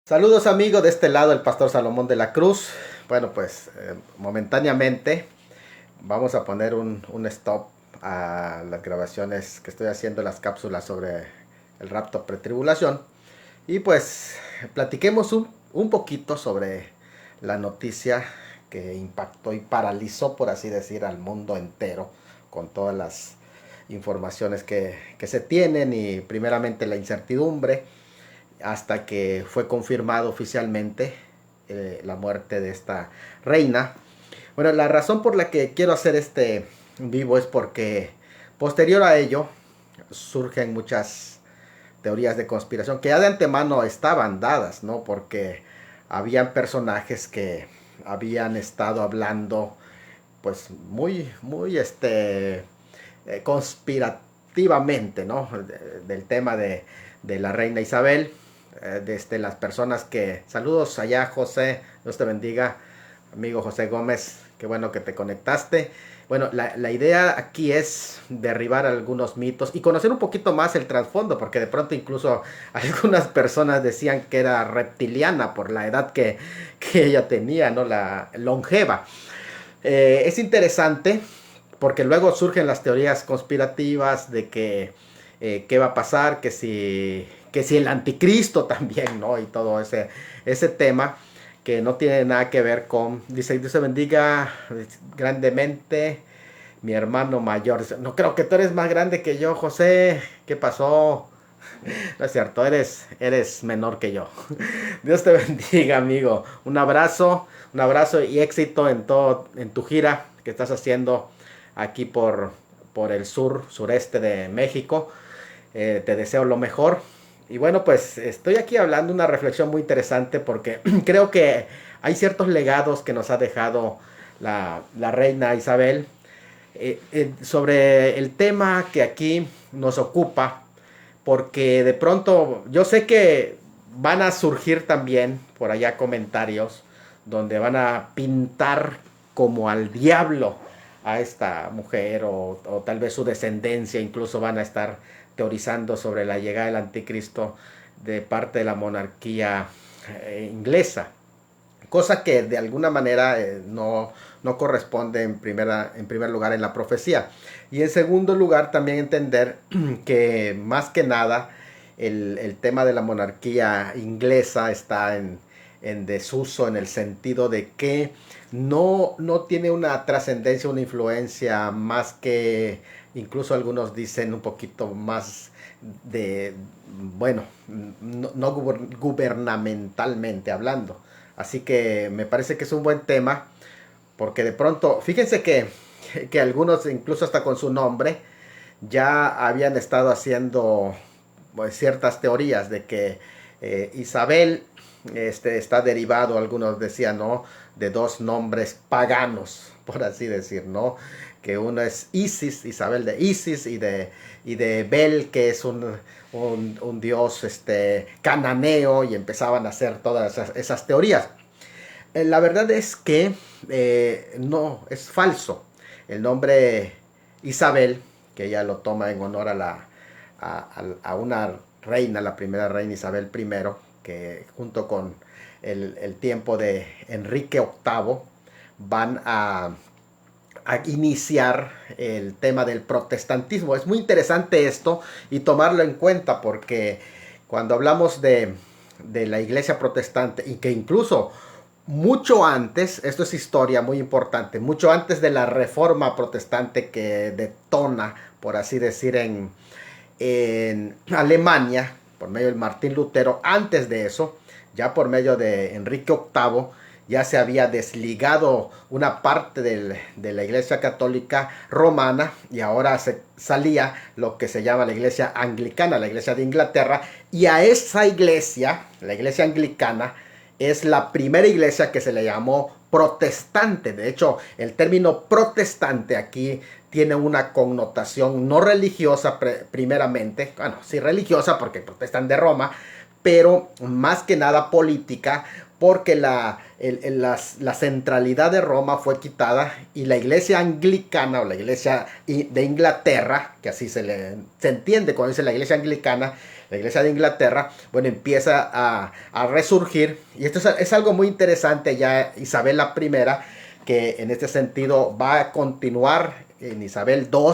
Saludos amigos, de este lado el pastor Salomón de la Cruz. Bueno, pues momentáneamente vamos a poner un stop a las grabaciones que estoy haciendo, las cápsulas sobre el rapto pretribulación. Y pues platiquemos un poquito sobre la noticia que impactó y paralizó, por así decir, al mundo entero, con todas las informaciones que se tienen y primeramente la incertidumbre hasta que fue confirmado oficialmente la muerte de esta reina. Bueno, la razón por la que quiero hacer este vivo es porque posterior a ello surgen muchas teorías de conspiración que ya de antemano estaban dadas, ¿no? Porque habían personajes que habían estado hablando pues conspirativamente, ¿no? Del tema de la reina Isabel, desde las personas que... Saludos allá, José, Dios te bendiga, amigo José Gómez, qué bueno que te conectaste. Bueno, la idea aquí es derribar algunos mitos y conocer un poquito más el trasfondo, porque de pronto incluso algunas personas decían que era reptiliana por la edad que ella tenía, ¿no? La longeva. Es interesante porque luego surgen las teorías conspirativas de que qué va a pasar, que si el anticristo también, ¿no? Y todo ese tema que no tiene nada que ver con, dice, Dios te bendiga grandemente, mi hermano mayor. Dice, no creo que tú eres más grande que yo, José, ¿qué pasó? No es cierto, eres menor que yo. Dios te bendiga, amigo. Un abrazo y éxito en todo, en tu gira que estás haciendo aquí por el sureste de México. Te deseo lo mejor. Y bueno, pues estoy aquí hablando una reflexión muy interesante porque creo que hay ciertos legados que nos ha dejado la reina Isabel sobre el tema que aquí nos ocupa, porque de pronto yo sé que van a surgir también por allá comentarios donde van a pintar como al diablo a esta mujer o tal vez su descendencia, incluso van a estar teorizando sobre la llegada del anticristo de parte de la monarquía inglesa, cosa que de alguna manera no corresponde en primer lugar en la profecía. Y en segundo lugar también entender que más que nada el tema de la monarquía inglesa está en desuso, en el sentido de que no tiene una trascendencia, una influencia más que, incluso algunos dicen un poquito más de, bueno, no gubernamentalmente hablando. Así que me parece que es un buen tema, porque de pronto, fíjense que algunos, incluso hasta con su nombre, ya habían estado haciendo pues, ciertas teorías de que Isabel está derivado, algunos decían, ¿no? De dos nombres paganos, por así decir, ¿no? Que uno es Isis, Isabel de Isis, y de Bel, que es un dios cananeo, y empezaban a hacer todas esas teorías. La verdad es que no, es falso. El nombre Isabel, que ella lo toma en honor a una reina, la primera reina Isabel I, que junto con el tiempo de Enrique VIII van a iniciar el tema del protestantismo. Es muy interesante esto y tomarlo en cuenta porque cuando hablamos de la iglesia protestante y que incluso mucho antes, esto es historia muy importante, mucho antes de la reforma protestante que detona, por así decir, en Alemania, por medio de Martín Lutero, antes de eso, ya por medio de Enrique VIII, ya se había desligado una parte de la iglesia católica romana y ahora salía lo que se llama la iglesia anglicana, la iglesia de Inglaterra, y a esa iglesia, la iglesia anglicana, es la primera iglesia que se le llamó protestante. De hecho, el término protestante aquí tiene una connotación no religiosa primeramente, bueno, sí religiosa porque protestan de Roma, pero más que nada política, porque la centralidad de Roma fue quitada y la iglesia anglicana o la iglesia de Inglaterra, que así se entiende cuando dice la iglesia anglicana, la iglesia de Inglaterra, bueno, empieza a resurgir. Y esto es algo muy interesante. Ya Isabel la primera, que en este sentido va a continuar en Isabel II,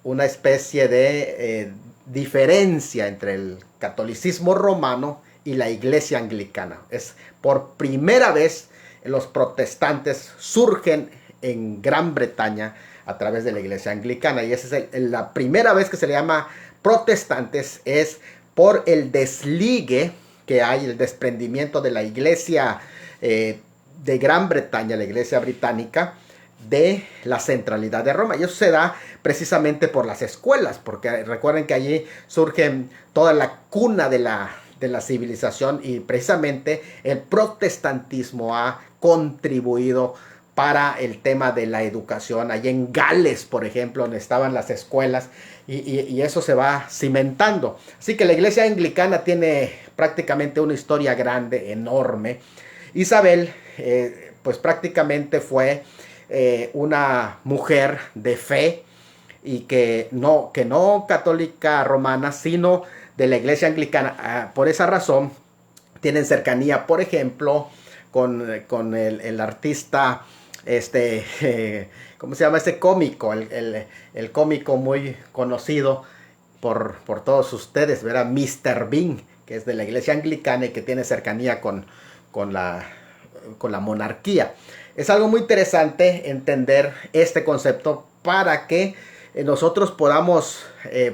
una especie de diferencia entre el catolicismo romano y la iglesia anglicana. Es por primera vez los protestantes surgen en Gran Bretaña a través de la iglesia anglicana, y esa es la primera vez que se le llama protestantes, es por el desligue que hay, el desprendimiento de la iglesia de Gran Bretaña, la iglesia británica, de la centralidad de Roma. Y eso se da precisamente por las escuelas, porque recuerden que allí surge toda la cuna de la civilización, y precisamente el protestantismo ha contribuido para el tema de la educación. Allí en Gales, por ejemplo, donde estaban las escuelas, y eso se va cimentando. Así que la iglesia anglicana tiene prácticamente una historia grande, enorme. Isabel, pues prácticamente fue una mujer de fe, y que no católica romana, sino de la iglesia anglicana. Por esa razón tienen cercanía, por ejemplo, con el artista, ¿cómo se llama? Este cómico, el cómico muy conocido por todos ustedes, ¿verdad? Mr. Bean, que es de la iglesia anglicana y que tiene cercanía con la monarquía. Es algo muy interesante entender este concepto para que nosotros podamos,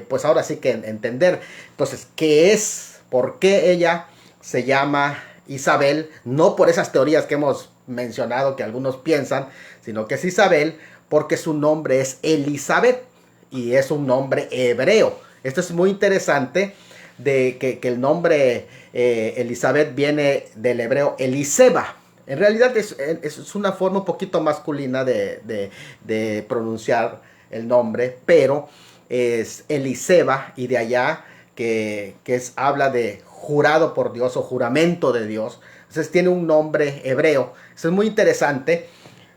pues ahora sí que entender, entonces, qué es, por qué ella se llama Isabel, no por esas teorías que hemos mencionado que algunos piensan, sino que es Isabel porque su nombre es Elizabeth y es un nombre hebreo. Esto es muy interesante, de que el nombre Elizabeth viene del hebreo Eliseba. En realidad es una forma un poquito masculina de pronunciar el nombre, pero es Eliseba, y de allá que habla de jurado por Dios o juramento de Dios. Entonces tiene un nombre hebreo. Eso es muy interesante,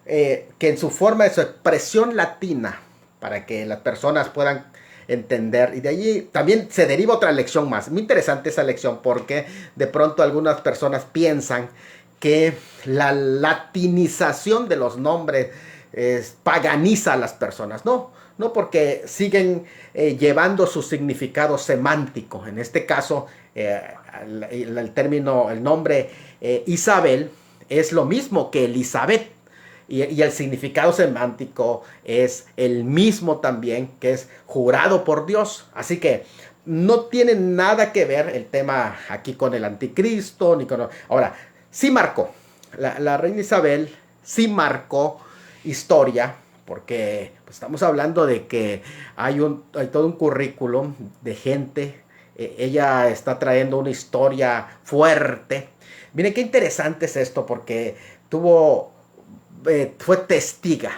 que en su forma de su expresión latina, para que las personas puedan entender, y de allí también se deriva otra lección más. Muy interesante esa lección, porque de pronto algunas personas piensan que la latinización de los nombres paganiza a las personas. No, porque siguen llevando su significado semántico. En este caso, el nombre Isabel es lo mismo que Elizabeth. Y el significado semántico es el mismo también, que es jurado por Dios. Así que no tiene nada que ver el tema aquí con el anticristo, ni con... Ahora, sí marcó, la reina Isabel sí marcó historia, porque pues, estamos hablando de que hay todo un currículum de gente. Ella está trayendo una historia fuerte. Miren qué interesante es esto, porque fue testiga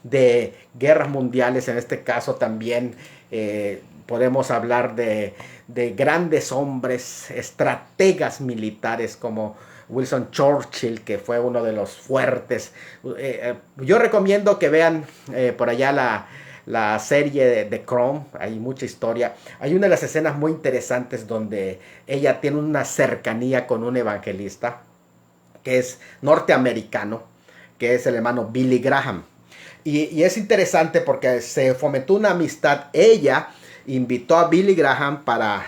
de guerras mundiales. En este caso también podemos hablar de grandes hombres, estrategas militares como Winston Churchill, que fue uno de los fuertes. Yo recomiendo que vean por allá la serie de The Crown. Hay mucha historia. Hay una de las escenas muy interesantes donde ella tiene una cercanía con un evangelista que es norteamericano, que es el hermano Billy Graham. Y es interesante porque se fomentó una amistad. Ella invitó a Billy Graham para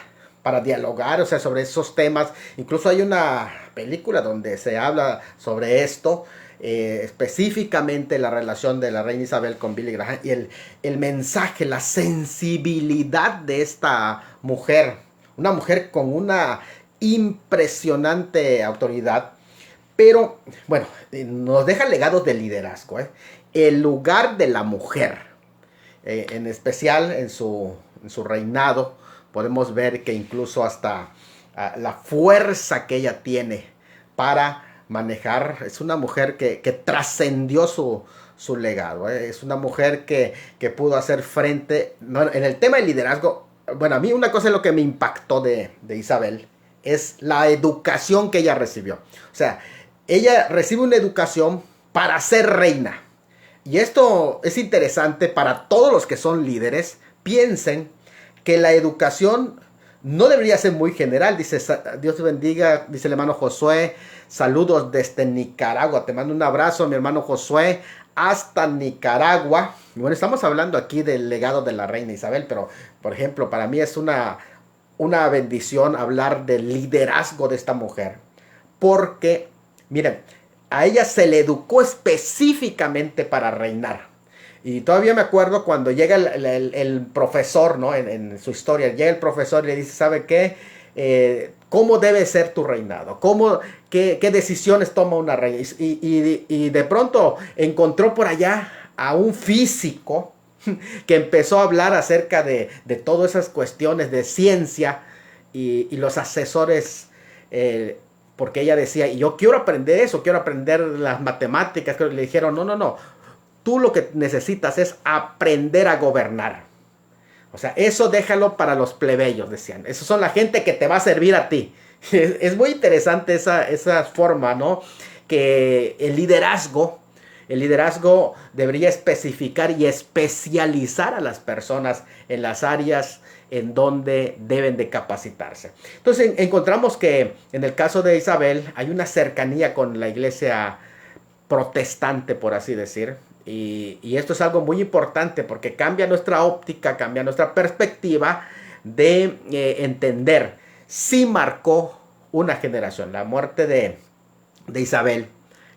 dialogar, o sea, sobre esos temas. Incluso hay una película donde se habla sobre esto, específicamente la relación de la reina Isabel con Billy Graham, y el mensaje, la sensibilidad de esta mujer, una mujer con una impresionante autoridad. Pero, bueno, nos deja legados de liderazgo, el lugar de la mujer, en especial en su reinado. Podemos ver que incluso hasta la fuerza que ella tiene para manejar. Es una mujer que trascendió su legado. Es una mujer que pudo hacer frente. Bueno, en el tema del liderazgo, bueno, a mí una cosa es lo que me impactó de Isabel, es la educación que ella recibió. O sea, ella recibe una educación para ser reina. Y esto es interesante para todos los que son líderes. Piensen que la educación no debería ser muy general. Dice, Dios te bendiga, dice el hermano Josué, saludos desde Nicaragua, te mando un abrazo, mi hermano Josué, hasta Nicaragua. Y bueno, estamos hablando aquí del legado de la reina Isabel, pero por ejemplo, para mí es una bendición hablar del liderazgo de esta mujer, porque, miren, a ella se le educó específicamente para reinar. Y todavía me acuerdo cuando llega el profesor, ¿no? En su historia, llega el profesor y le dice, ¿sabe qué? ¿Cómo debe ser tu reinado? ¿Qué decisiones toma una reina? Y de pronto encontró por allá a un físico que empezó a hablar acerca de todas esas cuestiones de ciencia y los asesores, porque ella decía, y yo quiero aprender eso, quiero aprender las matemáticas. Le dijeron, no, tú lo que necesitas es aprender a gobernar. O sea, eso déjalo para los plebeyos, decían. Esos son la gente que te va a servir a ti. Es muy interesante esa forma, ¿no? Que el liderazgo debería especificar y especializar a las personas en las áreas en donde deben de capacitarse. Entonces encontramos que en el caso de Isabel hay una cercanía con la iglesia protestante, por así decir. Y esto es algo muy importante porque cambia nuestra óptica, cambia nuestra perspectiva de entender. Sí marcó una generación. La muerte de Isabel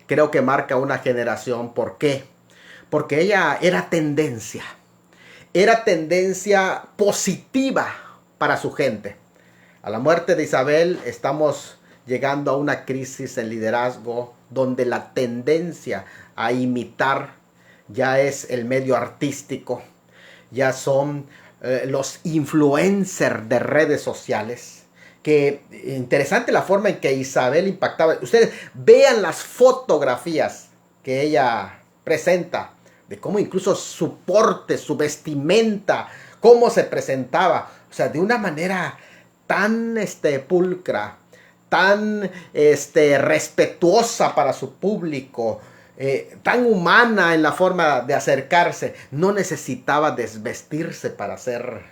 creo que marca una generación. ¿Por qué? Porque ella era tendencia. Era tendencia positiva para su gente. A la muerte de Isabel estamos llegando a una crisis en liderazgo donde la tendencia a imitar ya es el medio artístico, ya son los influencers de redes sociales. Que interesante la forma en que Isabel impactaba. Ustedes vean las fotografías que ella presenta, de cómo incluso su porte, su vestimenta, cómo se presentaba. O sea, de una manera tan pulcra, tan respetuosa para su público, tan humana en la forma de acercarse. No necesitaba desvestirse para ser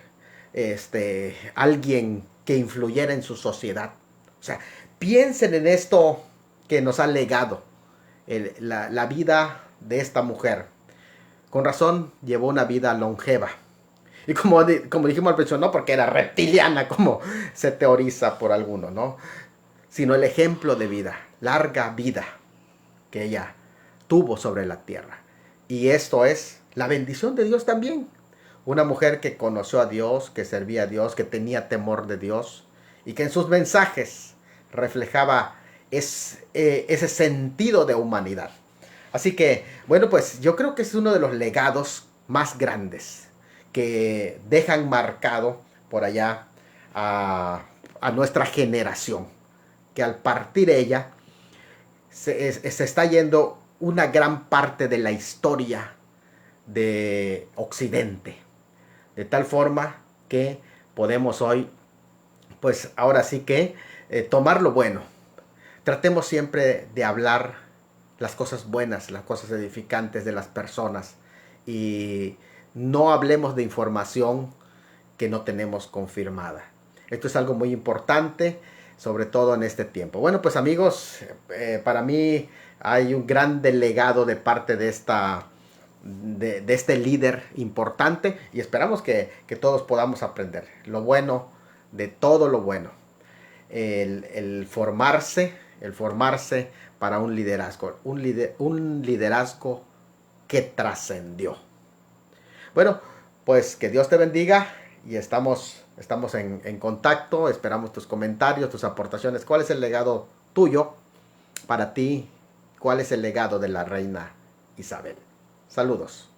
alguien que influyera en su sociedad. O sea, piensen en esto que nos ha legado la vida de esta mujer. Con razón llevó una vida longeva. Y como dijimos al principio, no porque era reptiliana, como se teoriza por algunos, ¿no? Sino el ejemplo de vida, larga vida que ella tuvo sobre la tierra. Y esto es la bendición de Dios también. Una mujer que conoció a Dios, que servía a Dios, que tenía temor de Dios y que en sus mensajes reflejaba ese sentido de humanidad. Así que, bueno, pues yo creo que es uno de los legados más grandes que dejan marcado por allá a nuestra generación. Que al partir ella se está yendo una gran parte de la historia de Occidente. De tal forma que podemos hoy, pues ahora sí que tomar lo bueno. Tratemos siempre de hablar las cosas buenas, las cosas edificantes de las personas. Y no hablemos de información que no tenemos confirmada. Esto es algo muy importante, sobre todo en este tiempo. Bueno, pues amigos, para mí hay un gran legado de parte de este líder importante y esperamos que todos podamos aprender lo bueno de todo lo bueno. El formarse para un liderazgo, un liderazgo que trascendió. Bueno, pues que Dios te bendiga y estamos en contacto. Esperamos tus comentarios, tus aportaciones. ¿Cuál es el legado tuyo para ti? ¿Cuál es el legado de la reina Isabel? Saludos.